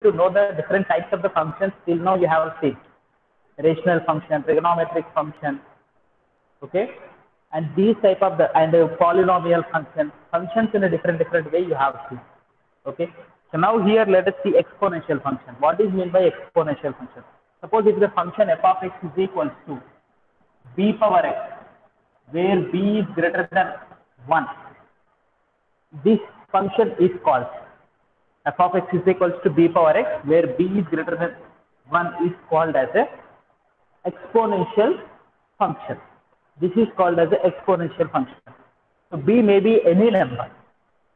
to know the different types of the functions, till now you have seen rational function, trigonometric function, okay, and these type of the polynomial functions in a different way you have seen, okay. So now here let us see exponential function. What is meant by exponential function? Suppose if the function f of x is equals to b power x, where b is greater than 1, this function is called f of x is equals to b power x, where b is greater than 1 is called as a exponential function. This is called as an exponential function. So b may be any number.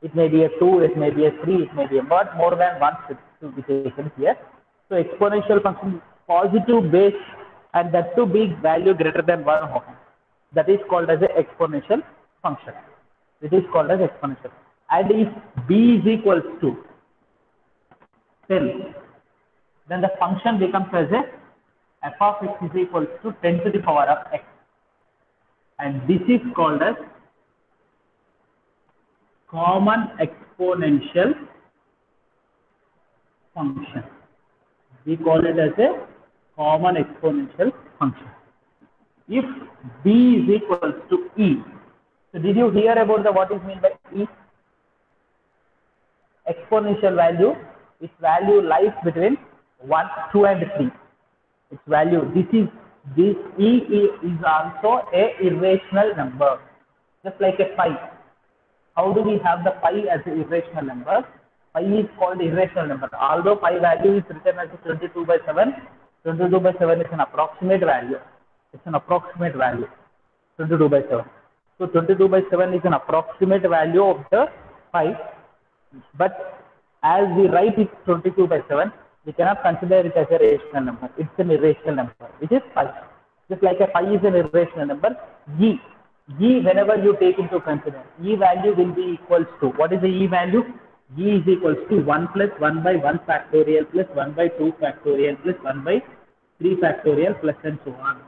It may be a 2, it may be a 3, it may be a but more than 1 to be taken here. So exponential function positive base and that to be value greater than 1. That is called as an exponential function. It is called as exponential. And if b is equals to 10, then the function becomes as a f of x is equals to 10 to the power of x. And this is called as common exponential function. We call it as a common exponential function. If b is equals to e, so did you hear about what is meant by e? Exponential value, its value lies between 1, 2 and 3. Its value, this e is also a irrational number, just like a pi. How do we have the pi as an irrational number? Pi is called irrational number. Although pi value is written as 22/7, 22/7 is an approximate value. It's an approximate value, 22/7. So 22/7 is an approximate value of the pi. But as we write it 22/7, we cannot consider it as a rational number. It's an irrational number, which is pi. Just like a pi is an irrational number, e, whenever you take into consider, e value will be equals to, what is the e value? E is equals to 1 plus 1 by 1 factorial plus 1 by 2 factorial plus 1 by 3 factorial plus and so on.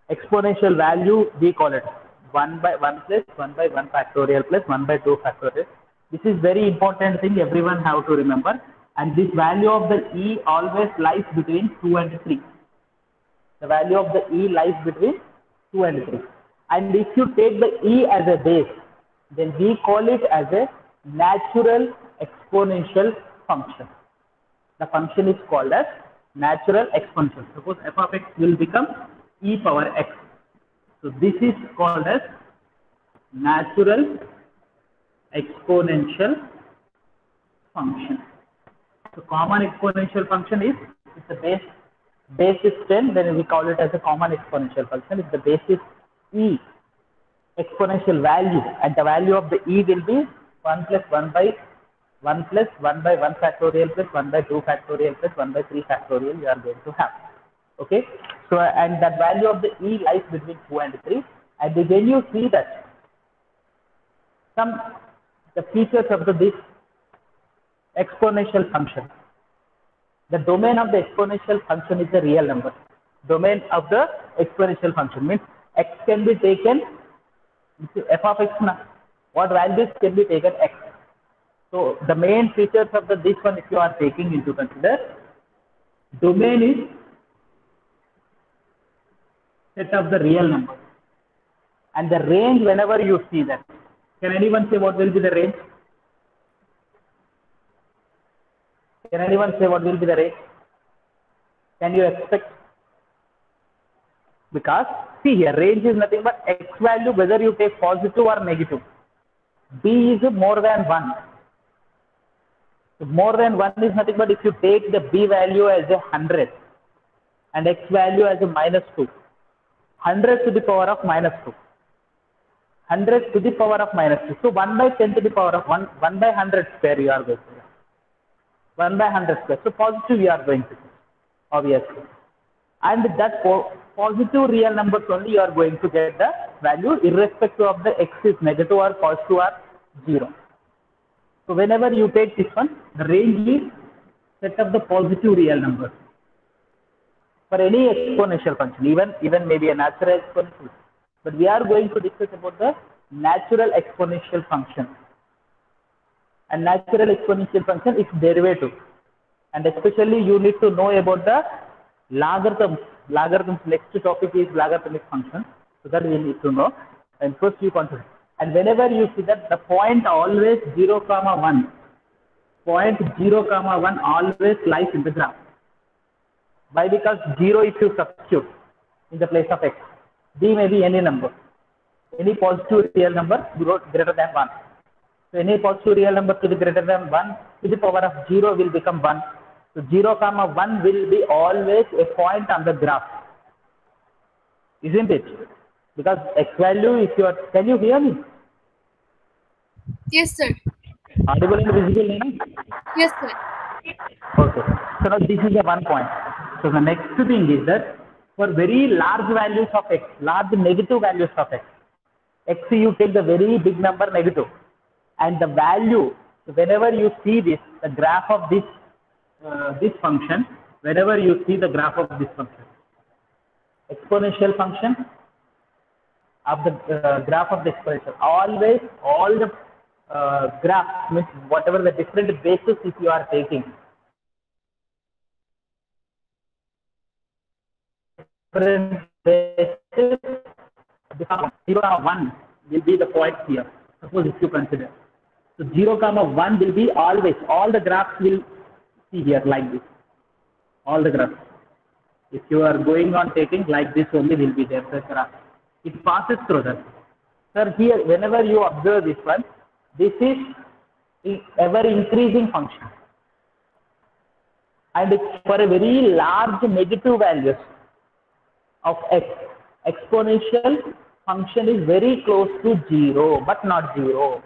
Exponential value, we call it 1 by 1 plus 1 by 1 factorial plus 1 by 2 factorial. This is very important thing everyone have to remember. And this value of the e always lies between 2 and 3. The value of the e lies between 2 and 3. And if you take the e as a base, then we call it as a natural exponential function. The function is called as natural exponential. Suppose f of x will become e power x. So this is called as natural exponential function. So common exponential function is, if the base is 10, then we call it as a common exponential function. If the base is e, exponential value, and the value of the e will be 1 plus 1 by 1 plus 1 by 1 factorial plus 1 by 2 factorial plus 1 by 3 factorial you are going to have. Okay. So, and that value of the e lies between 2 and 3. And then you see that the features of this exponential function. The domain of the exponential function is the real number. Domain of the exponential function means x can be taken, f of x, what values can be taken x. So the main features of this one, if you are taking into consider, domain is set of the real number. And the range, whenever you see that, can anyone say what will be the range? Can anyone say what will be the range? Can you expect? Because see here, range is nothing but x value, whether you take positive or negative. B is more than 1. So more than 1 is nothing but if you take the b value as 100 and x value as a -2. 100 to the power of -2. 100 to the power of -2. So 1 by 10 to the power of 1 by 100 square you are going to get. 1 by 100 square. So positive you are going to get, obviously. And that positive real numbers only you are going to get the value, irrespective of the x is negative or positive or 0. So whenever you take this one, the range is set of the positive real numbers. For any exponential function, even maybe a natural exponential. But we are going to discuss about the natural exponential function. And natural exponential function is derivative. And especially you need to know about the logarithms. Logarithms, next topic is logarithmic function. So that we need to know. And first you consider. And whenever you see that the point always 0, 1, point 0, 1 always lies in the graph. Why? Because 0 if you substitute in the place of x. D may be any number. Any positive real number greater than 1. So any positive real number to the greater than 1 to the power of 0 will become 1. So 0, 1 will be always a point on the graph. Isn't it? Because x value, if you are, can you hear me? Yes, sir. Audible and visible, no? Yes, sir. Okay. So now this is the one point. So the next thing is that for very large values of x, large negative values of x, you take the very big number negative, and the value, whenever you see this, the graph of this this function, whenever you see the graph of this function, exponential function of the graph of the exponential, always all the graphs, means whatever the different bases if you are taking, different bases, 0, 1 will be the point here. Suppose if you consider, so 0, 1 will be always, all the graphs will see here like this, all the graphs. If you are going on taking like this only will be there, the graph. It passes through that. Sir, here whenever you observe this one, this is ever increasing function, and it's for a very large negative values of x. Exponential function is very close to 0, but not 0.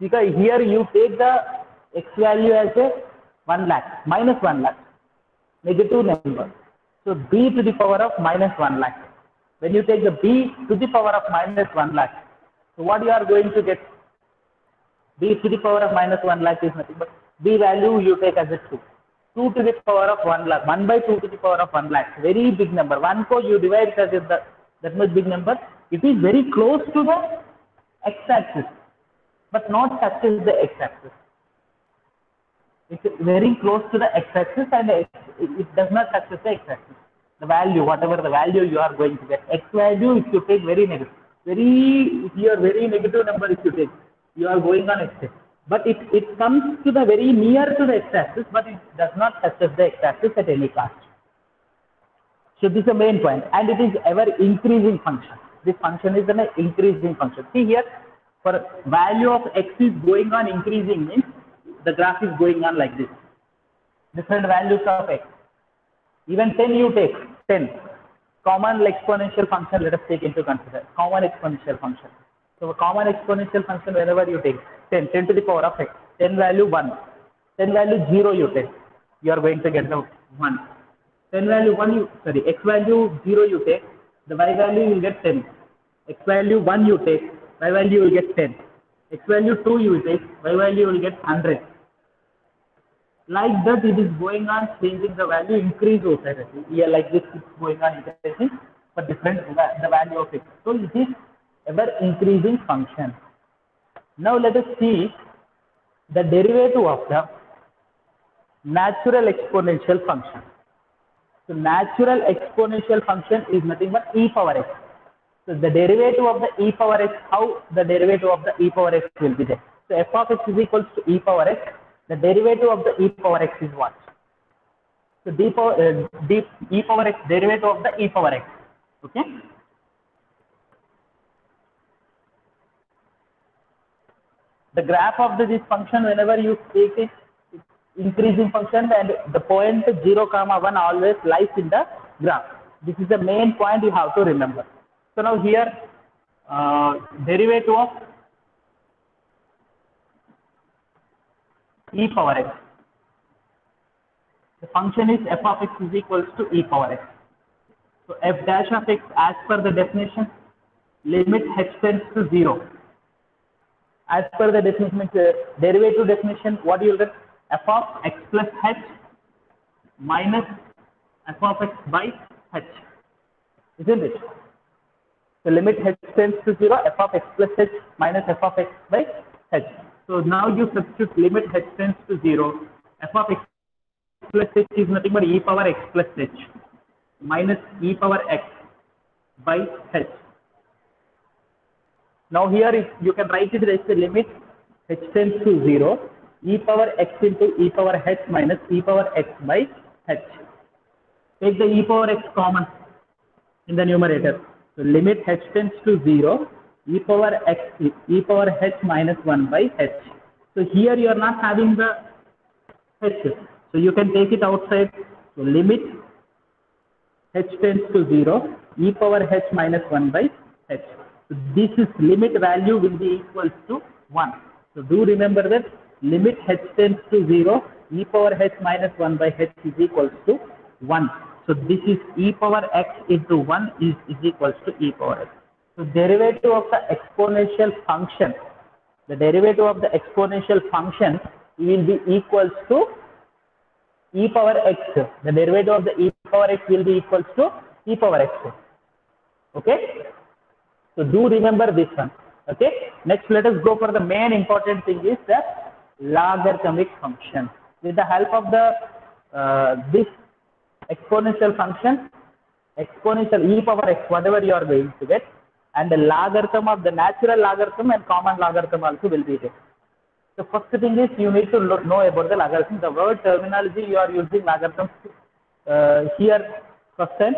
Because here you take the x value as a 1 lakh, minus 1 lakh, negative number. So b to the power of minus 1 lakh. When you take the b to the power of minus 1 lakh, so what you are going to get? B to the power of minus 1 lakh is nothing but b value you take as a 2. 2 to the power of 1 lakh, 1 by 2 to the power of 1 lakh, very big number. 1 co you divide it as that much big number. It is very close to the x-axis, but not touches the x-axis. It's very close to the x-axis and it does not touch the x-axis. The value, whatever the value you are going to get, x value if you take very negative, if you are very negative number if you take, you are going on x-axis. But it comes to the very near to the x-axis, but it does not touch the x-axis at any cost. So this is the main point, and it is ever increasing function. This function is an increasing function. See here, for value of x is going on increasing means the graph is going on like this. Different values of x. Even 10 you take, 10. Common exponential function, let us take into consider. Common exponential function. So a common exponential function whenever you take 10 to the power of x, 10 value 1, 10 value 0 you take, you are going to get the 1. 10 value 1 x value 0 you take, the y value you will get 10. X value 1 you take, y value you will get 10. X value 2 you will take, y value you will get 100. Like that it is going on changing the value, increase also. Yeah, like this it's going on increasing for different the value of x. So it is ever increasing function. Now let us see the derivative of the natural exponential function. So natural exponential function is nothing but e power x. So the derivative of the e power x, how the derivative of the e power x will be there. So f of x is equals to e power x. The derivative of the e power x is what? So e power x, derivative of the e power x. Okay. The graph of this function, whenever you take it, it's increasing function, and the point 0, 1 always lies in the graph. This is the main point you have to remember. So now here, derivative of e power x. The function is f of x is equals to e power x. So f dash of x, as per the definition, limit h tends to 0. As per the definition, derivative definition, what you will get? F of x plus h minus f of x by h. Isn't it? So limit h tends to 0, f of x plus h minus f of x by h. So now you substitute limit h tends to 0. F of x plus h is nothing but e power x plus h minus e power x by h. Now here you can write it as the limit h tends to 0, e power x into e power h minus e power x by h. Take the e power x common in the numerator. So limit h tends to 0, e power x, e power h minus 1 by h. So here you are not having the h. So you can take it outside. So limit h tends to 0, e power h minus 1 by h. So this is limit value will be equals to 1. So do remember that limit h tends to 0, e power h minus 1 by h is equals to 1. So this is e power x into 1 is equals to e power x. So derivative of the exponential function, the derivative of the exponential function will be equals to e power x. The derivative of the e power x will be equals to e power x. Okay. So do remember this one. Okay. Next, let us go for the main important thing is the logarithmic function. With the help of the this exponential function, exponential e power x, whatever you are going to get, and the logarithm of the natural logarithm and common logarithm also will be there. The first thing is you need to know about the logarithm. The word terminology you are using logarithms here first time,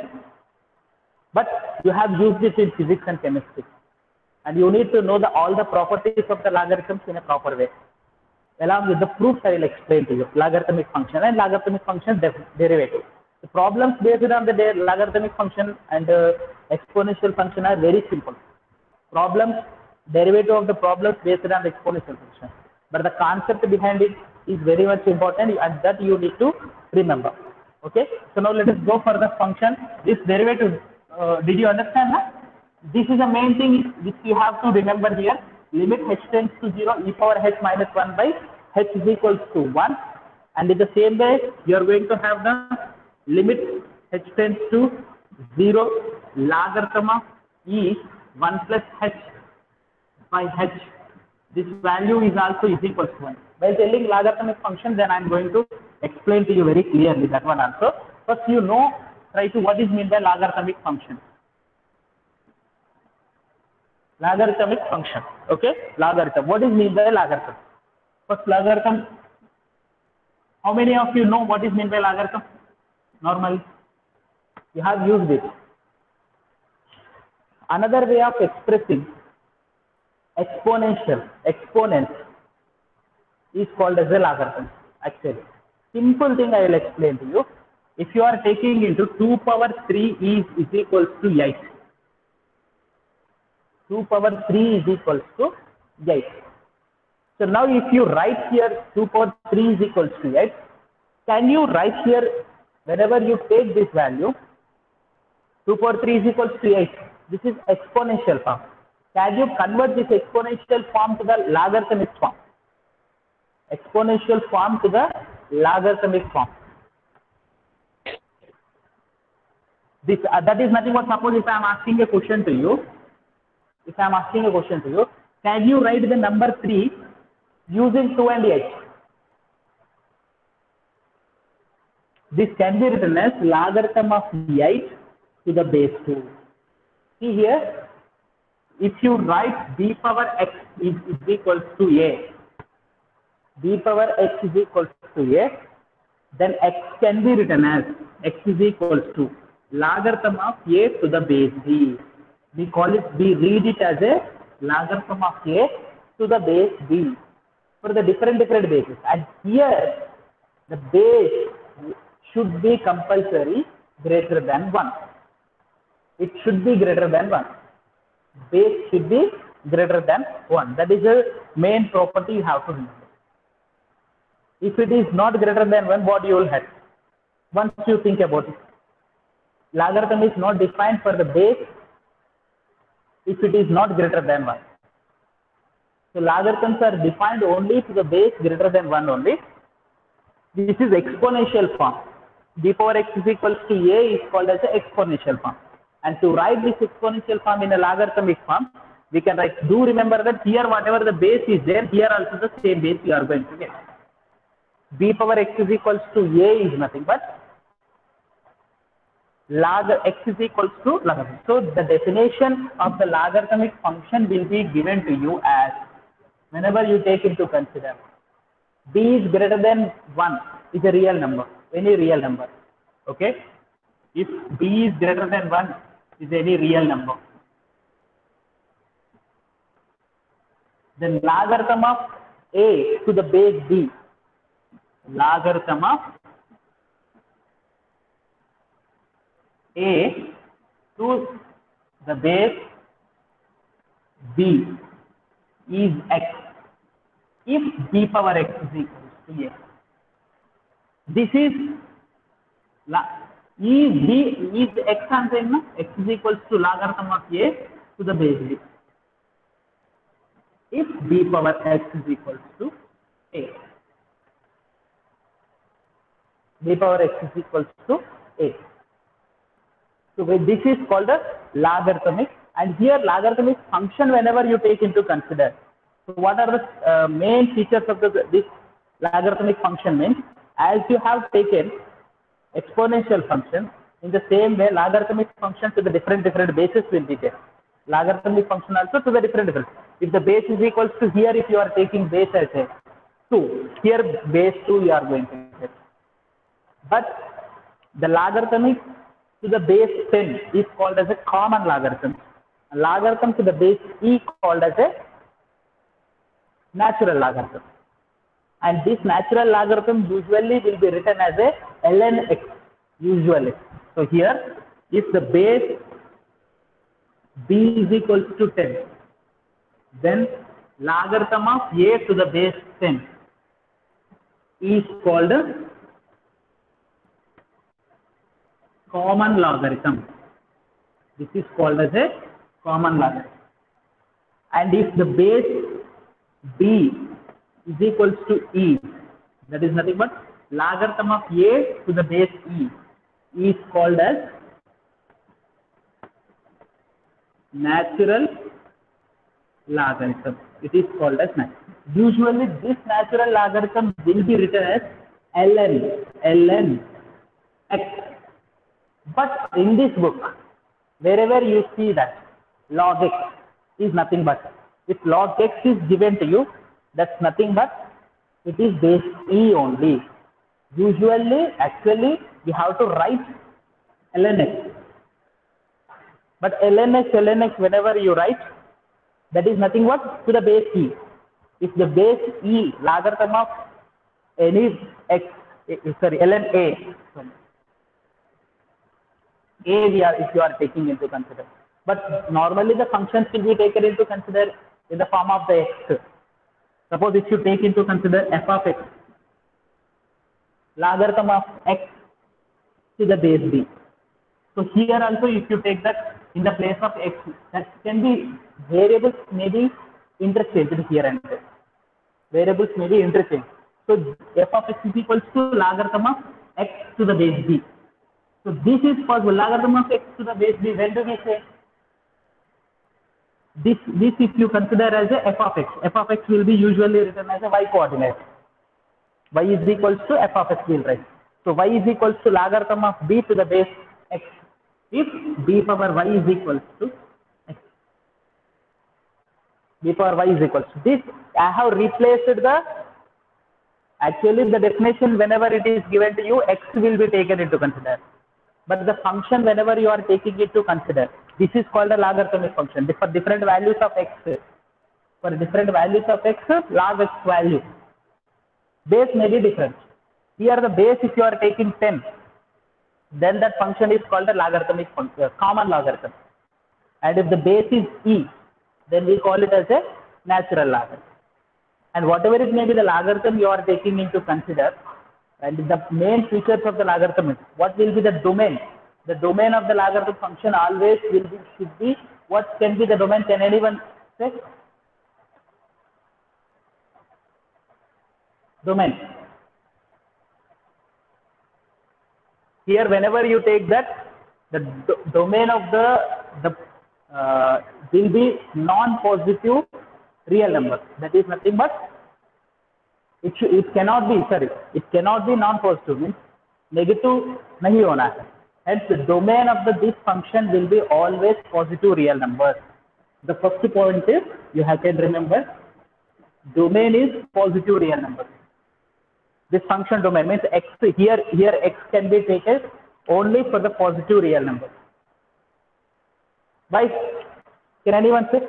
but you have used it in physics and chemistry, and you need to know all the properties of the logarithms in a proper way. Along with the proofs, I will explain to you logarithmic function and logarithmic function derivative. The problems based on the logarithmic function and exponential function are very simple. Problems, derivative of the problems based on the exponential function. But the concept behind it is very much important, and that you need to remember. Okay. So now let us go for the function. This derivative, did you understand that? This is the main thing which you have to remember here. Limit h tends to 0, e power h minus 1 by h is equals to 1. And in the same way, you are going to have the limit h tends to 0, logarithm of e 1 plus h by h. This value is also is equal to 1. By telling logarithmic function, then I am going to explain to you very clearly that one also. First, you know, try to what is meant by logarithmic function. Logarithmic function. Okay, logarithm. What is meant by logarithm? First, logarithm. How many of you know what is meant by logarithm? Normally, you have used it. Another way of expressing exponent is called as a logarithm. Actually, simple thing I will explain to you. If you are taking into 2 power 3 is equals to 8. 2 power 3 is equals to 8. So now if you write here 2 power 3 is equals to 8, can you write here whenever you take this value 2 power 3 is equals to 8? This is exponential form. Can you convert this exponential form to the logarithmic form? Exponential form to the logarithmic form. This that is nothing but, suppose if I am asking a question to you, can you write the number 3 using 2 and 8? This can be written as logarithm of 8 to the base 2. See here, if you write b power x is equals to a, b power x is equals to a, then x can be written as x is equals to logarithm of a to the base b. We read it as a logarithm of a to the base b for the different bases. And here the base should be compulsory greater than 1. It should be greater than 1. Base should be greater than 1. That is a main property you have to remember. If it is not greater than 1, what you will have? Once you think about it, logarithm is not defined for the base if it is not greater than 1. So logarithms are defined only to the base greater than 1 only. This is exponential form. B power x is equals to a is called as an exponential form. And to write this exponential form in a logarithmic form, we can write. Do remember that here whatever the base is there, here also the same base we are going to get. B power x is equals to a is nothing but log x is equals to logarithm. So the definition of the logarithmic function will be given to you as, whenever you take into consider b is greater than 1 is a real number, any real number. Okay, if b is greater than 1 is any real number, then logarithm of a to the base b, logarithm of a to the base b is x if b power x is equal to a. This is is x and x is equals to logarithm of a to the base b if b power x is equals to a. B power x is equals to a. So this is called a logarithmic, and here logarithmic function whenever you take into consider. So what are the main features of this logarithmic function means, as you have taken exponential function, in the same way logarithmic function to the different bases will be there. Logarithmic function also to the different. If the base is equals to, here if you are taking base as a 2, here base 2 you are going to get. But the logarithmic to the base 10 is called as a common logarithm. Logarithm to the base e called as a natural logarithm. And this natural logarithm usually will be written as a ln x usually. So here, if the base b is equals to 10, then logarithm of a to the base 10 is called a common logarithm. This is called as a common logarithm. And if the base b is equals to e, that is nothing but logarithm of a to the base e is called as natural logarithm. It is called as natural. Usually this natural logarithm will be written as ln x. But in this book, wherever you see that log x is nothing but, if log x is given to you, that's nothing but it is base e only. Usually, actually, we have to write ln x. But ln x, whenever you write, that is nothing but to the base e. If the base e, logarithm of any x, ln a, if you are taking into consider. But normally the functions will be taken into consider in the form of the x. Suppose if you take into consider f of x, logarithm of x to the base b. So here also if you take that in the place of x, that can be variables may be interchanged here and there. Variables may be interchanged. So f of x is equals to logarithm of x to the base b. So this is possible. Logarithm of x to the base b. When do we say? This if you consider as a f of x. F of x will be usually written as a y coordinate. Y is equals to f of x will write. So y is equals to logarithm of b to the base x. If b power y is equals to x. B power y is equals to this. I have replaced actually the definition whenever it is given to you, x will be taken into consider. But the function whenever you are taking it to consider, this is called a logarithmic function. For different values of x, log x value, base may be different. Here the base, if you are taking 10, then that function is called a logarithmic function, common logarithm. And if the base is e, then we call it as a natural logarithm. And whatever it may be the logarithm you are taking into consider, and the main features of the logarithm is, what will be the domain? The domain of the logarithm function always should be, what can be the domain? Can anyone say? Domain. Here whenever you take that, the domain of the will be non-positive real number. That is nothing but it cannot be non-positive, means negative nahi hona hai. Hence the domain of this function will be always positive real numbers. The first point is you have to remember domain is positive real numbers. This function domain means x, here x can be taken only for the positive real numbers. Why? Can anyone say?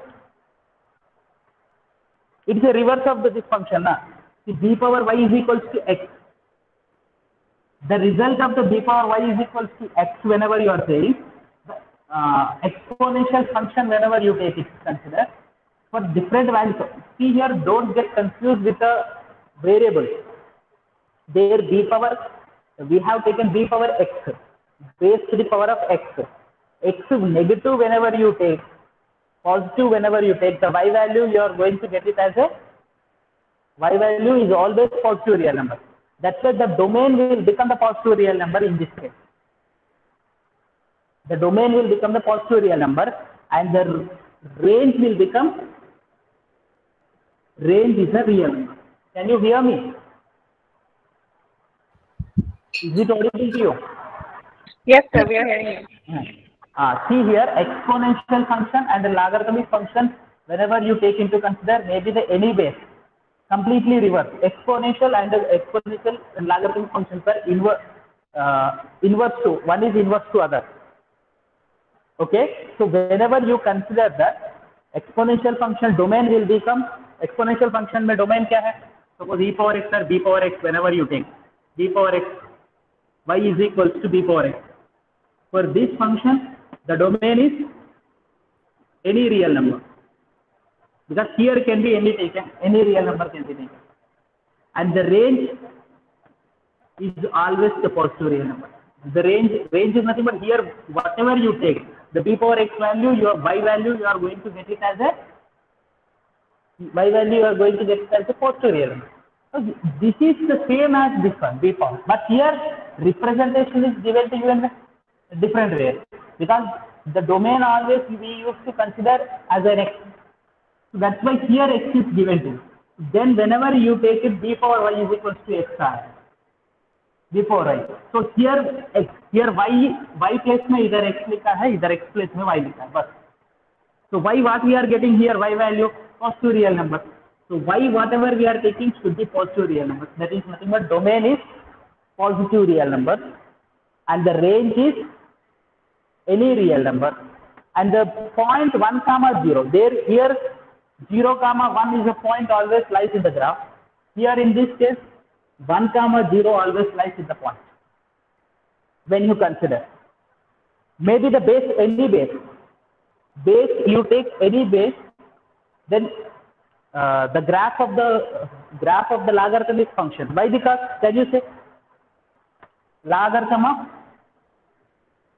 It is a reverse of this function. See, b power y is equals to x. The result of the b power y is equals to x whenever you are saying exponential function whenever you take it, consider for different values. See here, don't get confused with the variables. There b power, we have taken b power x, base to the power of x. X negative whenever you take, positive whenever you take, the y value you are going to get it as a y value is always positive real number. That's why the domain will become the positive real number in this case. The domain will become the positive real number and the range will become, range is a real number. Can you hear me? Is it audible to you? Yes, sir, we are hearing you. See here, exponential function and the logarithmic function, whenever you take into consider, maybe the any base, completely reverse. Exponential and exponential and logarithmic functions are inverse to, one is inverse to other. Okay, so whenever you consider that exponential function domain will become, exponential function mein domain kya hai? Suppose e power x or b power x, whenever you take b power x, y is equals to b power x. For this function, the domain is any real number, because here can be any taken, any real number can be taken, and the range is always the positive real number. The range is nothing but here whatever you take, the b power x value, your y value, you are going to get it as a y value, you are going to get it as a positive real number. So this is the same as this one, b power, but here representation is given to you in a different way, because the domain always we used to consider as an x. So that's why here x is given to you. Then whenever you take it, b power y is equals to x r. b power y. So here x, here y place में इधर x लिखा है, इधर x place में y लिखा है, बस. So y what we are getting here, y value positive real number. So y whatever we are taking should be positive real number. That is nothing but domain is positive real number and the range is any real number, and the point 1, 0, there here 0, 1 is a point always lies in the graph. Here in this case 1, 0 always lies in the point. When you consider maybe the base, any base you take any base, then the graph of the logarithmic function. Why? Because can you say logarithm of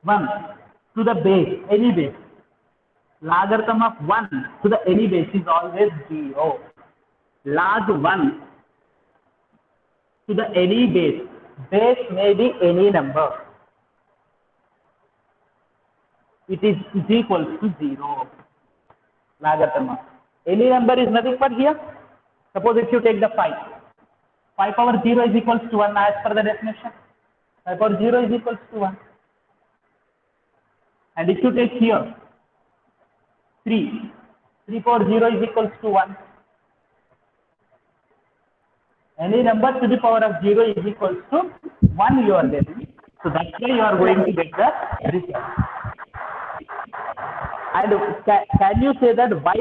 1 to the base, any base, logarithm of 1 to the any base is always 0. Log 1 to the any base may be any number, it is equal to 0. Logarithm of any number is nothing but here, suppose if you take the 5 power 0 is equals to 1 as per the definition, 5 power 0 is equals to 1. And if you take here 3 power 0 is equals to 1. Any number to the power of 0 is equals to 1 you are getting. So that's why you are going to get the result. And can you say that why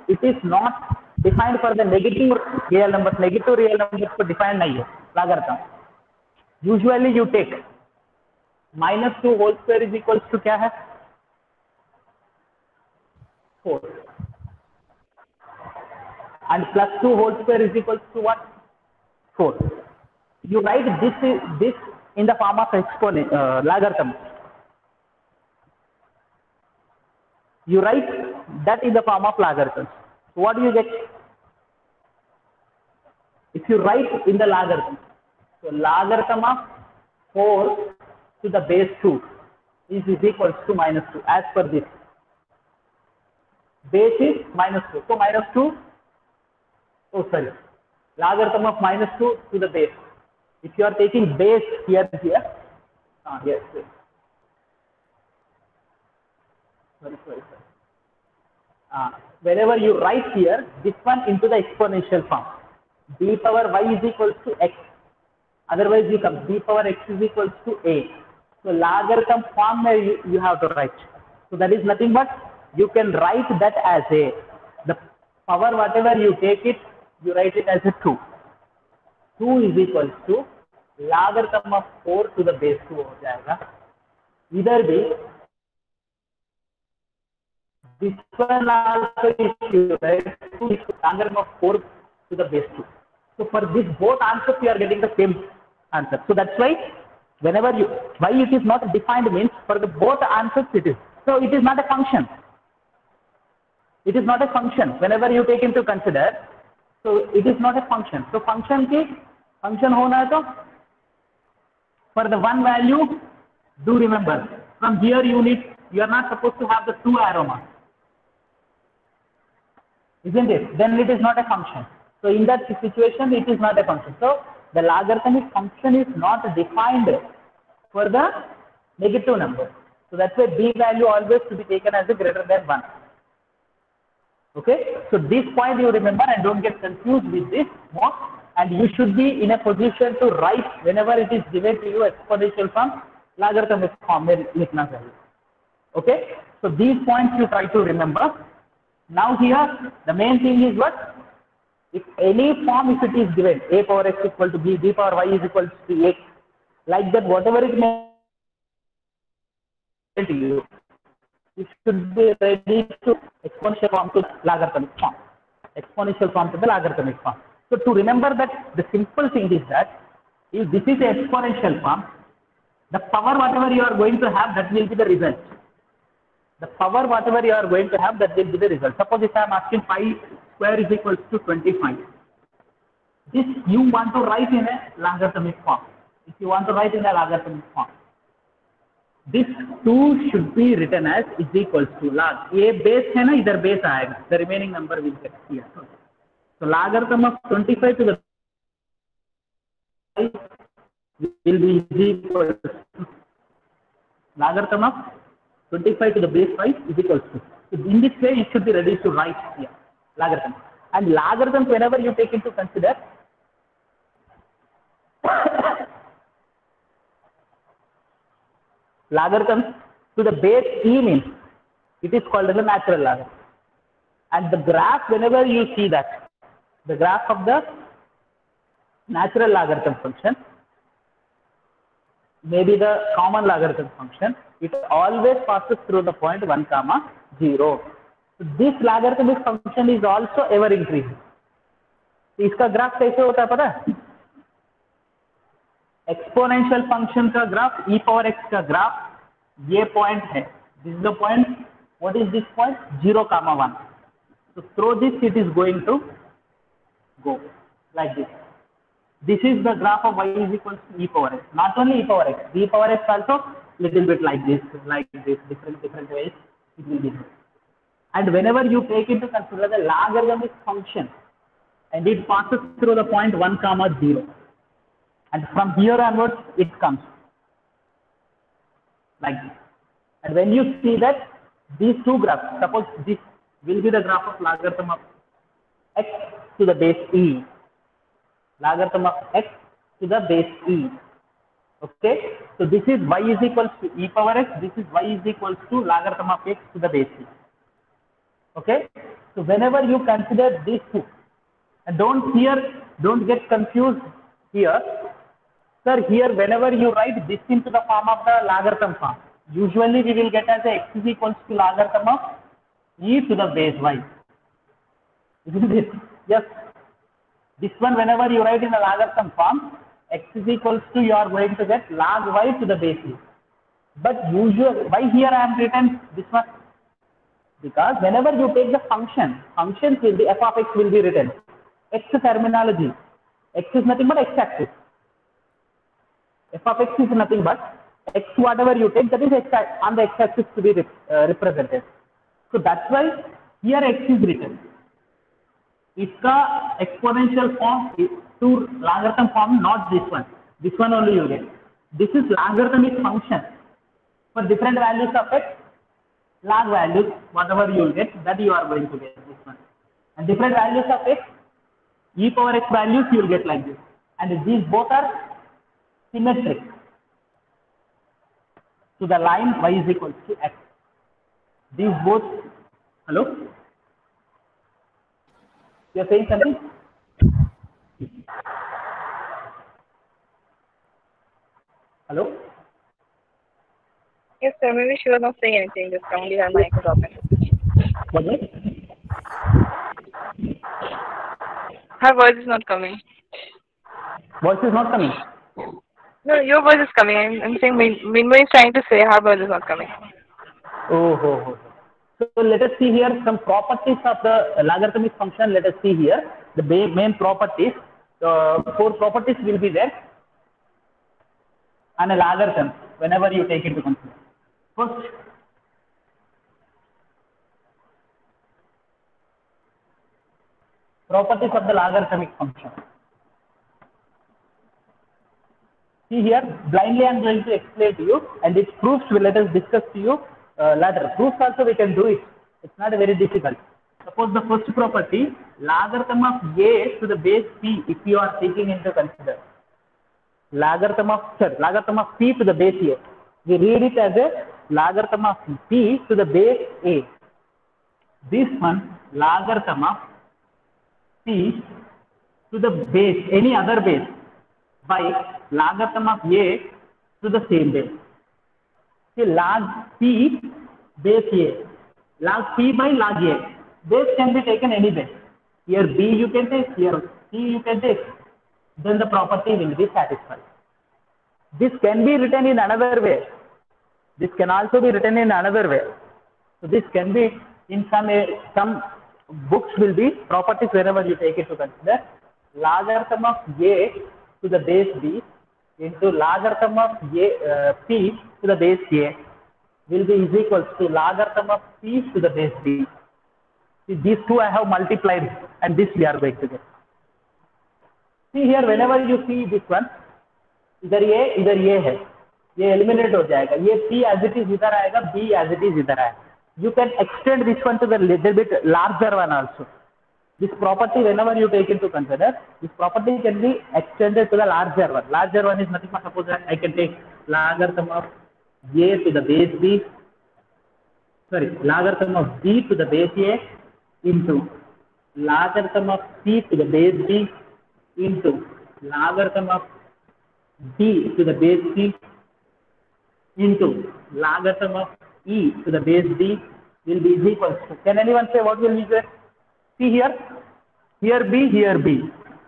it is not defined for the negative real numbers? Negative real numbers को defined नहीं है logarithm. Usually you take -2 whole square is equals to क्या है? 4. And +2 whole square is equals to what? 4. You write this in the form of logarithm. You write that in the form of logarithm. So what do you get? If you write in the logarithm, so logarithm of 4 to the base 2 is equals to -2 as per this. base is minus 2. So minus 2, oh sorry, logarithm of minus 2 to the base. If you are taking base here, yes, yes. Sorry. Whenever you write here, this one into the exponential form, b power y is equals to x. Otherwise, you come b power x is equals to a. So logarithm form you have to write. So that is nothing but you can write that as a, the power whatever you take it, you write it as a 2. 2 is equals to logarithm of 4 to the base 2 हो जाएगा. Either way, this one also is right, 2 is logarithm of 4 to the base 2. So for this both answers you are getting the same answer. So that's why whenever you, why it is not defined means for the both answers it is. So it is not a function. It is not a function. Whenever you take into consider, so it is not a function. So function होना है तो for the one value, do remember from here you are not supposed to have the 2 arrow mark, isn't it? Then it is not a function. So in that situation it is not a function. So the logarithmic function is not defined for the negative number. So that's why b value always to be taken as a greater than 1. Okay, so this point you remember and don't get confused with this more, and you should be in a position to write whenever it is given to you exponential form, logarithmic form में लिखना चाहिए. Okay, so these points you try to remember. Now here the main thing is what? If any form, if it is given a power x equal to b, b power y is equal to a, like that whatever it may to you, you should be ready to exponential form to logarithmic form. Exponential form to the logarithmic form. So to remember that the simple thing is that if this is an exponential form, the power whatever you are going to have, that will be the result. The power whatever you are going to have, that will be the result. Suppose if I am asking pi square is equals to 25. This you want to write in a logarithmic form. If you want to write in a logarithmic form, this 2 should be written as is equals to log. A base है ना, इधर base आएगा. The remaining number will get here. So logarithm of 25 to the will be equal to logarithm of 25 to the base 5 is equals to. So in this way, you should be ready to write here logarithm. And logarithms, whenever you take into consider, logarithms to the base e means it is called as a natural logarithm. And the graph, whenever you see that, the graph of the natural logarithm function, maybe the common logarithm function, it always passes through the point 1, 0. So this logarithmic function is also ever increasing. इसका graph कैसे होता है पता है? Exponential function का graph e power x का graph ये point है. This is the point. What is this point? 0, 1. So through this it is going to go like this. This is the graph of y is equals to e power x. Not only e power x, e power x also little bit like this, different ways it will be. And whenever you take into consider the logarithmic function, and it passes through the point 1, 0, and from here onwards it comes like this. And when you see that these two graphs, suppose this will be the graph of logarithm of x to the base e, logarithm of x to the base e. Okay, so this is y is equals to e power x, this is y is equals to logarithm of x to the base e. Okay, so whenever you consider these two, and don't get confused here, sir. Here, whenever you write this into the form of the logarithm form, usually we will get as a x is equals to logarithm of e to the base y. Isn't it? Yes. This one, whenever you write in the logarithm form, x is equals to, you are going to get log y to the base e. But usually, why here I am written this one? Because whenever you take the functions will be f of x will be written. X terminology. X is nothing but x-axis. F of x is nothing but x whatever you take, that is x on the x-axis to be represented. So that's why Here x is written. इसका exponential form is to logarithm form, not this one. This one only you get. This is logarithmic function. For different values of x, log values, whatever you will get, that you are going to get this one. And different values of x, e power x values you will get like this. And these both are symmetric to the line y is equal to x. These both, hello? You are saying something? Hello? Yes, sir. Maybe she was not saying anything. Just only her mic was open. What is it? Her voice is not coming. Voice is not coming. No, your voice is coming. I'm saying Minmay is trying to say her voice is not coming. Oh. So let us see here some properties of the logarithmic function. Let us see here the main properties. 4 properties will be there on a logarithm whenever you take it to consider. First, properties of the logarithmic function. See here, blindly I am going to explain to you, and its proofs will let us discuss to you later. Proofs also we can do it. It's not very difficult. Suppose the first property, logarithm of a to the base p, if you are taking into consider. Logarithm of p to the base a. We read it as a logarithm of p to the base a. This one, logarithm of p to the base, any other base, by logarithm of a to the same base. See, log p base a, log p by log a. Base can be taken any base. Here b you can take, here c you can take. Then the property will be satisfied. This can be written in another way. This can also be written in another way. So this can be in some books will be properties whenever you take it to consider. Logarithm of a to the base b into logarithm of p to the base a will be is equals to logarithm of p to the base b. See, these two I have multiplied and this we are going to get. See here, whenever you see this one, इधर ये है, ये eliminate हो जाएगा, ये p as it is इधर आएगा, b as it is इधर आएगा. You can extend this one to the little bit larger one also. This property, whenever you take into consider, this property can be extended to the larger one. Larger one is nothing but, suppose I can take logarithm of a to the base b, logarithm of b to the base a into logarithm of c to the base b into logarithm of d to the base c into logarithm of e to the base d will be equal to. Can anyone say what will be there? See here, here b, here b,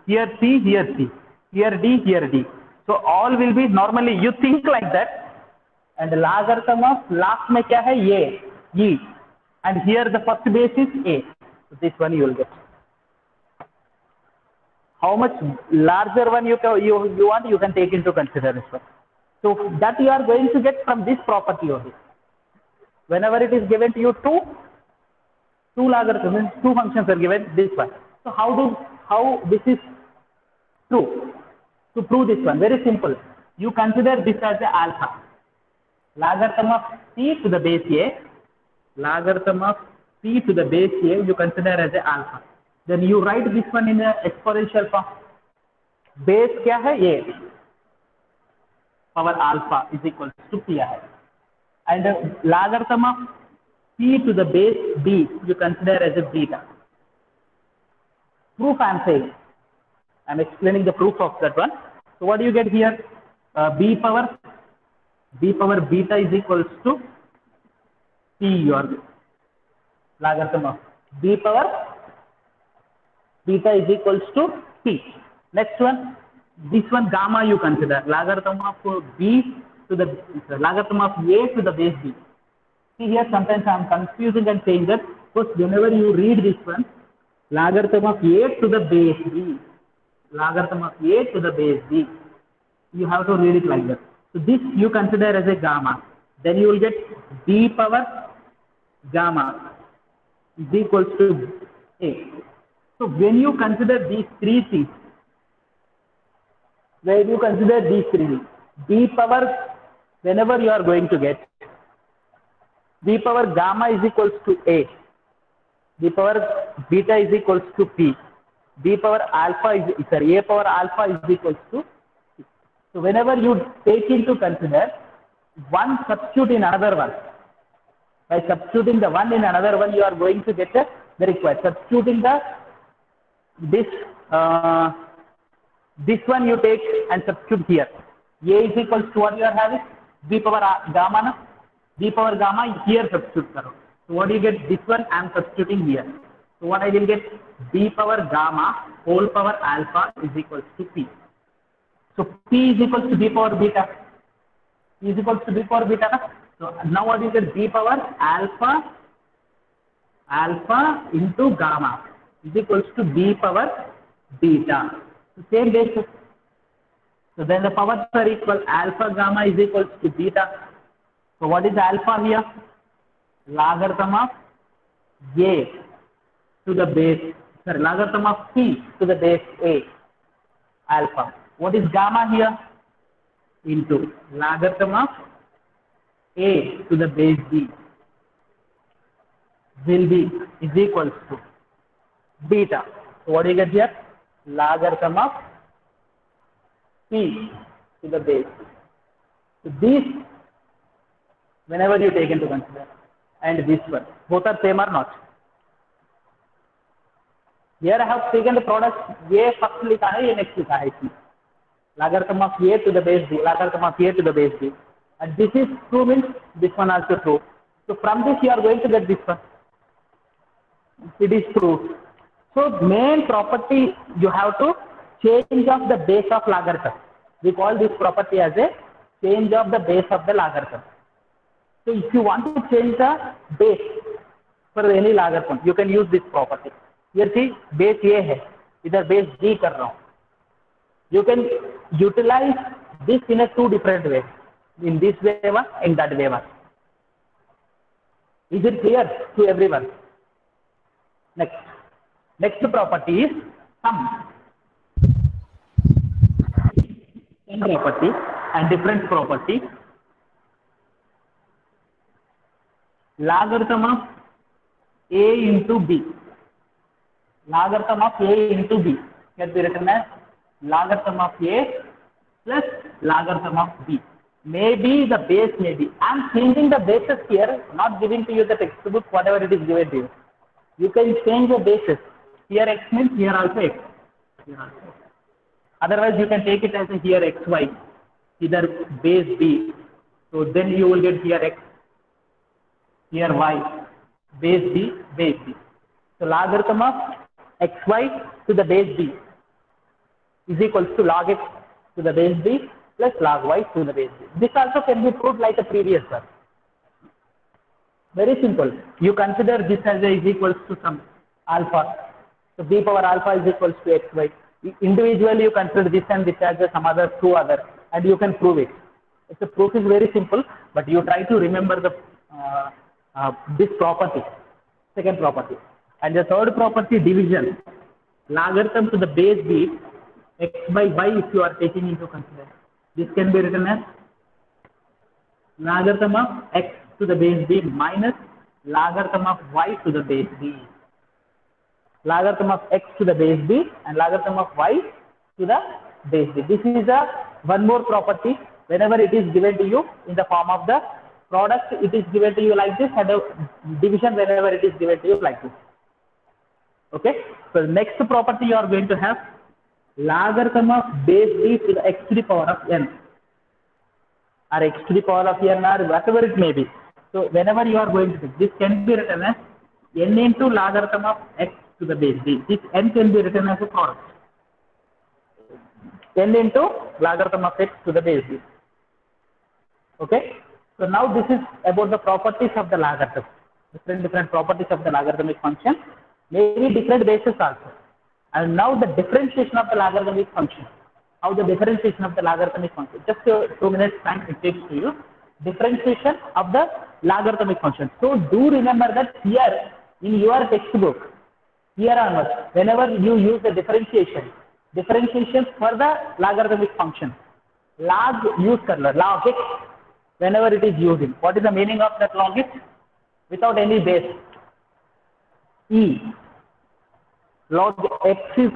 here c, here c, here d, here d. So all will be normally you think like that, and logarithm of last में क्या है ये, e, and here the first base is a. So this one you will get. How much larger one you want, you can take into consideration. So that you are going to get from this property only. Whenever it is given to you two logarithms, two functions are given, this one. So how this is true? To prove this one, very simple. You consider this as a alpha. Logarithm of c to the base a, logarithm of c to the base a, you consider as a alpha. Then you write this one in a exponential form. Base क्या है ये? Power alpha is equal to p है. And logarithm of c to the base b you consider as a beta. Proof I am saying. I am explaining the proof of that one. So what do you get here? b power beta is equals to p, your logarithm of b power beta is equals to p. Next one, this one gamma you consider, logarithm of b to the logarithm of a to the base b. See here, sometimes I am confusing and saying that, first whenever you read this one, logarithm of a to the base b, logarithm of a to the base b, you have to read it like that. So this you consider as a gamma. Then you will get b power gamma is equals to a. So when you consider these three things, b power, whenever you are going to get b power gamma is equals to a, b power beta is equals to p, b power alpha is, sorry, a power alpha is equals to c. So whenever you take into consider one substitute in another one, by substituting the one in another one, you are going to get the required. Substituting the this one you take and substitute here. A is equals to what you are having? B power gamma. Na? B power gamma here substitute karo. So what do you get? This one I am substituting here. So what I will get? B power gamma whole power alpha is equals to P. So P is equals to B power beta. P is equals to B power beta. Na? So now what you get? B power alpha into gamma is equals to B power beta. So same basis. So then the powers are equal. Alpha gamma is equals to beta. So what is alpha here? Logarithm of a to the base, sorry, logarithm of p to the base a, alpha. What is gamma here? Into logarithm of a to the base b will be is equals to beta. So what do you get here? Logarithm of p to the base. So these, whenever you take into consider, and this one, both are same or not? Here I have taken the product a first लिखा है, ये next लिखा है इसमें. Logarithm of a to the base b, logarithm of a to the base b, and this is true means this one also true. So from this you are going to get this one. It is true. So main property you have to change of the base of logarithm. We call this property as a change of the base of the logarithm. So if you want to change the base for any logarithm, you can use this property. Here see base A है, इधर base B कर रहा हूँ. You can utilize this in a two different ways. In this way one, in that way one. Is it clear to everyone? Next property is sum. Sum property and difference property. Logarithm of a into b. Logarithm of a into b can be written as logarithm of a plus logarithm of b. Maybe the base may be. I am changing the bases here, not giving to you the textbook, whatever it is given to you. You can change the basis. Here x means here also x. Otherwise you can take it as a here xy, either base b. So then you will get here x, here y, base b, base b. So logarithm of xy to the base b is equals to log x to the base b plus log y to the base b. This also can be proved like the previous one. Very simple. You consider this as a is equals to some alpha. So b power alpha is equals to xy. Individually you consider this and this as some other two other, and you can prove it. The proof is very simple, but you try to remember the this property, second property. And the third property, division. Logarithm to the base b, x by y if you are taking into consider. This can be written as logarithm of x to the base b minus logarithm of y to the base b. Logarithm of x to the base b and logarithm of y to the base b. This is one more property. Whenever it is given to you in the form of the product, it is given to you like this, and the division whenever it is given to you like this. Okay. So next property you are going to have logarithm of base b to the x to the power of n, or x to the power of n, or whatever it may be. So whenever you are going to do this, can be written as n into logarithm of x to the base b. This n can be written as a product. N into logarithm of x to the base b. Okay. So now this is about the properties of the logarithm. Different properties of the logarithmic function. Maybe different bases also. And now the differentiation of the logarithmic function. How the differentiation of the logarithmic function. Just 2 minutes time it takes to you. Differentiation of the logarithmic function. So do remember that here In your textbook, here onwards, whenever you use the differentiation for the logarithmic function, log use karla, log x, whenever it is using. What is the meaning of that log x? Without any base. E. Log x is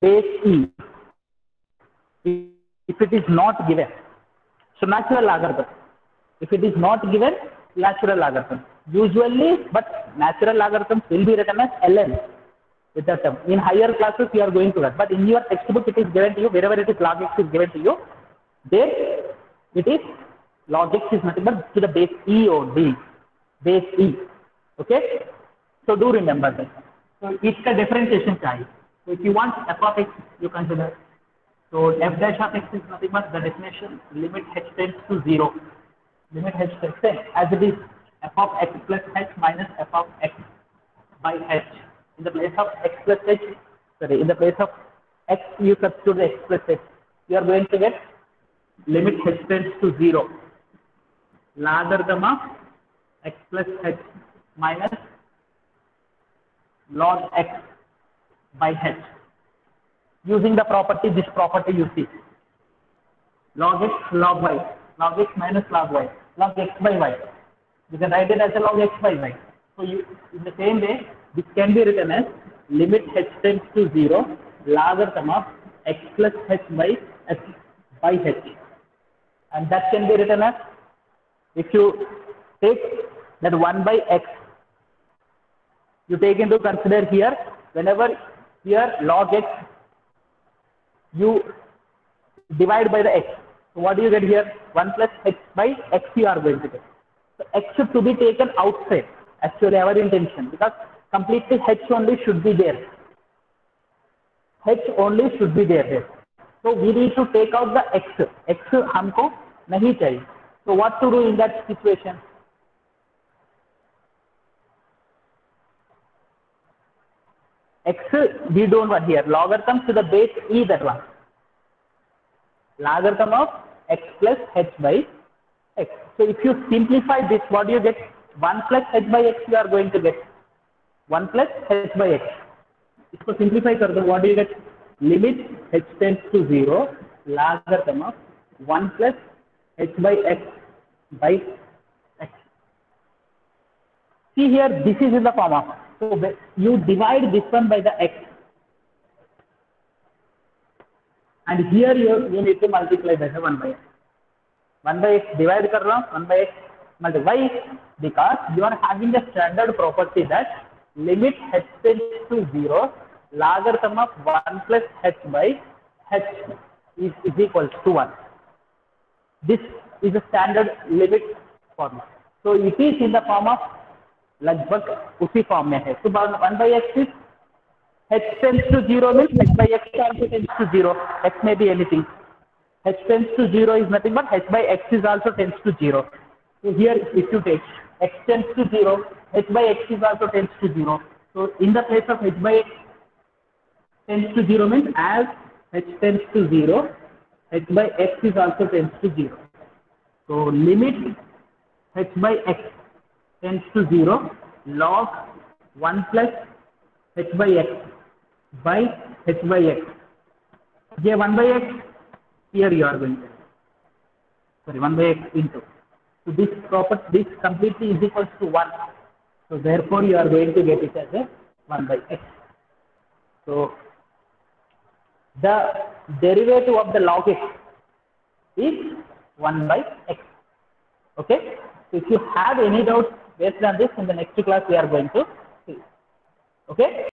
base E. If it is not given. So natural logarithm. If it is not given, natural logarithm. Usually, but natural logarithms will be written as ln with that term. In higher classes, you are going to that. But in your textbook, it is given to you. Wherever it is log x is given to you, there it is log x is nothing but to the base E or D. Base E. Okay? So do remember that. So it's a differentiation type. So if you want f of x, you consider. So f dash of x is nothing but the definition limit h tends to 0. Limit h tends to as it is f of x plus h minus f of x by h. In the place of x plus h, sorry, in the place of x you substitute x plus h. You are going to get limit h tends to 0. Logarithm of x plus h minus log x by h. Using the property, this property you see. Log x, log y. Log x minus log y. Log x by y. You can write it as a log x by y. So you, in the same way, this can be written as limit h tends to 0, logarithm of x plus h by h by h. And that can be written as, if you take that 1 by x, you take into consider here, whenever here log x, you divide by the x. So what do you get here? 1 plus h by x you are going to get. So x should to be taken outside, actually our intention, because completely h only should be there. H only should be there. So we need to take out the x. X हमको नहीं चाहिए. So what to do in that situation? X we don't want here. Logarithm to the base E, that one. Logarithm of x plus h by x. So if you simplify this, what do you get? 1 plus h by x you are going to get. 1 plus h by x. इसको simplify कर दो. What do you get? Limit h tends to 0. Logarithm of 1 plus h by x by x. See here, this is in the form of. So you divide this one by the x. And here you need to multiply by the 1 by x. 1 by x divide kar raha hu, 1 by x multiply. Why? Because you are having the standard property that limit h tends to 0, logarithm of 1 plus h by h is equal to 1. This is a standard limit form. So it is in the form of लगभग उसी form में है. So 1 by x is h tends to 0 means h by x also tends to 0. X may be anything. H tends to 0 is nothing but h by x is also tends to 0. So here if you take x tends to 0, h by x is also tends to 0. So in the place of h by x tends to 0 means as h tends to 0, h by x is also tends to 0. So limit h by x tends to 0, log 1 plus h by x by h by x. Here 1 by x, here you are going to, sorry, 1 by x into. So this property, this completely is equals to 1. So therefore you are going to get it as a 1 by x. So the derivative of the log x is 1 by x. Okay. So if you have any doubts based on this, in the next class we are going to see. Okay.